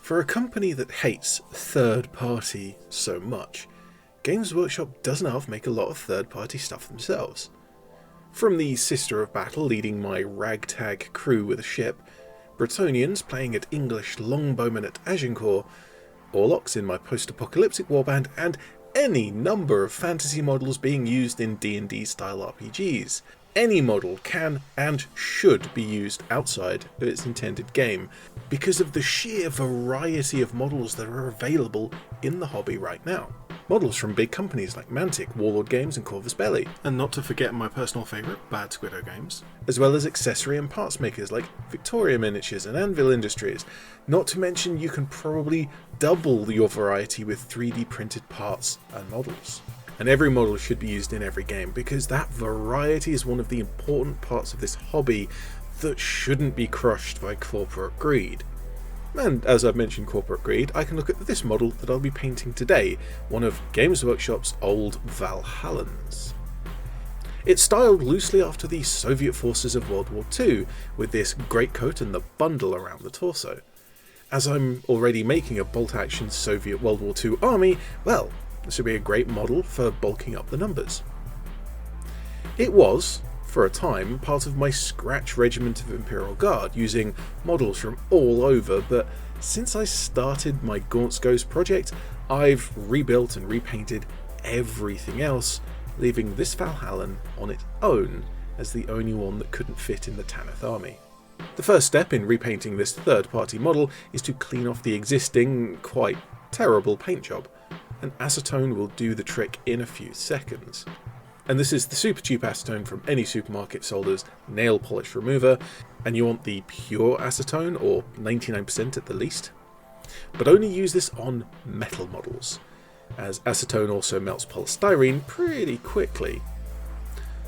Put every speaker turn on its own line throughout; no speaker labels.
For a company that hates third-party so much, Games Workshop doesn't half make a lot of third-party stuff themselves. From the Sister of Battle leading my ragtag crew with a ship, Bretonnians playing at English longbowmen at Agincourt, Orlocks in my post-apocalyptic warband, and any number of fantasy models being used in D&D style RPGs. Any model can and should be used outside of its intended game, because of the sheer variety of models that are available in the hobby right now. Models from big companies like Mantic, Warlord Games and Corvus Belli, and not to forget my personal favourite, Bad Squiddo Games, as well as accessory and parts makers like Victoria Miniatures and Anvil Industries. Not to mention you can probably double your variety with 3D printed parts and models. And every model should be used in every game, because that variety is one of the important parts of this hobby that shouldn't be crushed by corporate greed. And as I've mentioned corporate greed, I can look at this model that I'll be painting today, one of Games Workshop's old Valhallans. It's styled loosely after the Soviet forces of World War II, with this greatcoat and the bundle around the torso. As I'm already making a bolt-action Soviet World War II army, well, this would be a great model for bulking up the numbers. It was, for a time, part of my scratch regiment of Imperial Guard, using models from all over, but since I started my Gaunt's Ghost project, I've rebuilt and repainted everything else, leaving this Valhallan on its own as the only one that couldn't fit in the Tanith army. The first step in repainting this third-party model is to clean off the existing, quite terrible paint job, and acetone will do the trick in a few seconds. And this is the super cheap acetone from any supermarket sold as nail polish remover, and you want the pure acetone, or 99% at the least. But only use this on metal models, as acetone also melts polystyrene pretty quickly.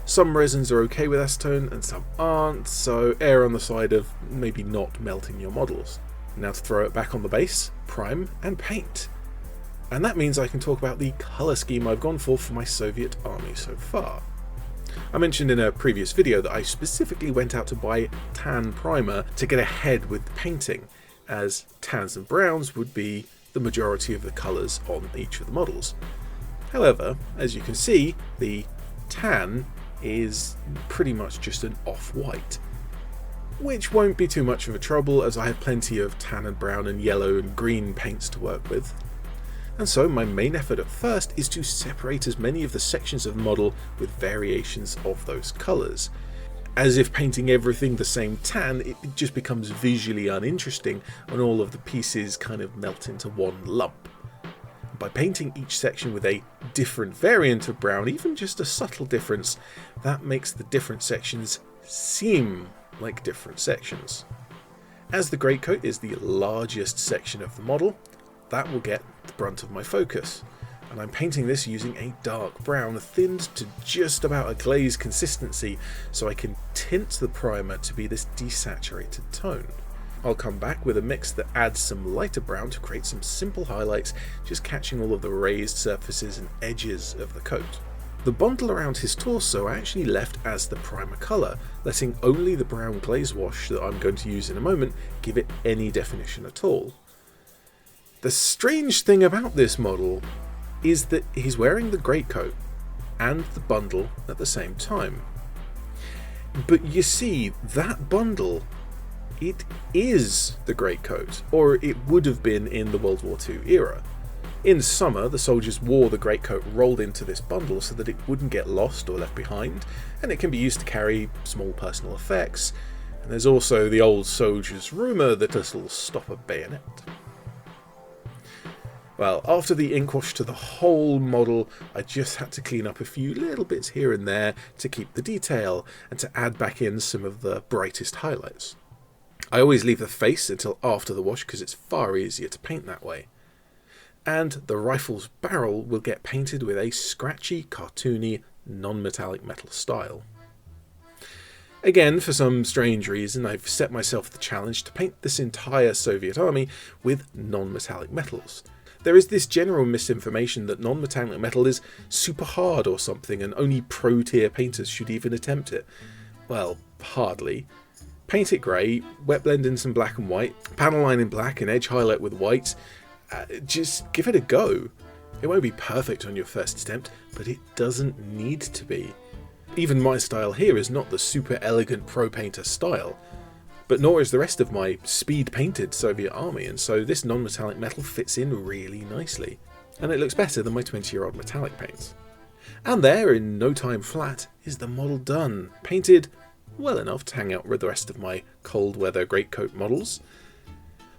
Some resins are okay with acetone and some aren't, so err on the side of maybe not melting your models. Now to throw it back on the base, prime and paint. And that means I can talk about the colour scheme I've gone for my Soviet army so far. I mentioned in a previous video that I specifically went out to buy tan primer to get ahead with the painting, as tans and browns would be the majority of the colours on each of the models. However, as you can see, the tan is pretty much just an off-white, which won't be too much of a trouble as I have plenty of tan and brown and yellow and green paints to work with. And so my main effort at first is to separate as many of the sections of the model with variations of those colours. As if painting everything the same tan, it just becomes visually uninteresting when all of the pieces kind of melt into one lump. By painting each section with a different variant of brown, even just a subtle difference, that makes the different sections seem like different sections. As the greatcoat is the largest section of the model, that will get the brunt of my focus, and I'm painting this using a dark brown thinned to just about a glaze consistency so I can tint the primer to be this desaturated tone. I'll come back with a mix that adds some lighter brown to create some simple highlights, just catching all of the raised surfaces and edges of the coat. The bundle around his torso I actually left as the primer colour, letting only the brown glaze wash that I'm going to use in a moment give it any definition at all. The strange thing about this model is that he's wearing the greatcoat and the bundle at the same time. But you see, that bundle, it is the greatcoat, or it would have been in the World War II era. In summer, the soldiers wore the greatcoat rolled into this bundle so that it wouldn't get lost or left behind, and it can be used to carry small personal effects. And there's also the old soldier's rumour that it'll stop a bayonet. Well, after the ink wash to the whole model, I just had to clean up a few little bits here and there to keep the detail and to add back in some of the brightest highlights. I always leave the face until after the wash because it's far easier to paint that way. And the rifle's barrel will get painted with a scratchy, cartoony, non-metallic metal style. Again, for some strange reason, I've set myself the challenge to paint this entire Soviet army with non-metallic metals. There is this general misinformation that non-metallic metal is super hard or something and only pro-tier painters should even attempt it. Well, hardly. Paint it grey, wet blend in some black and white, panel line in black and edge highlight with white. Just give it a go. It won't be perfect on your first attempt, but it doesn't need to be. Even my style here is not the super elegant pro painter style, but nor is the rest of my speed painted Soviet army, and so this non-metallic metal fits in really nicely. And it looks better than my 20-year-old metallic paints. And there, in no time flat, is the model done, painted well enough to hang out with the rest of my cold weather greatcoat models.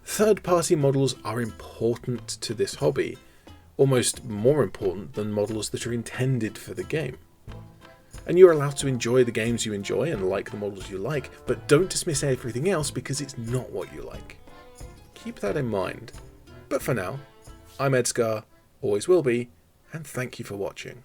Third-party models are important to this hobby, almost more important than models that are intended for the game. And you're allowed to enjoy the games you enjoy and like the models you like, but don't dismiss everything else because it's not what you like. Keep that in mind. But for now, I'm ED-SKaR, always will be, and thank you for watching.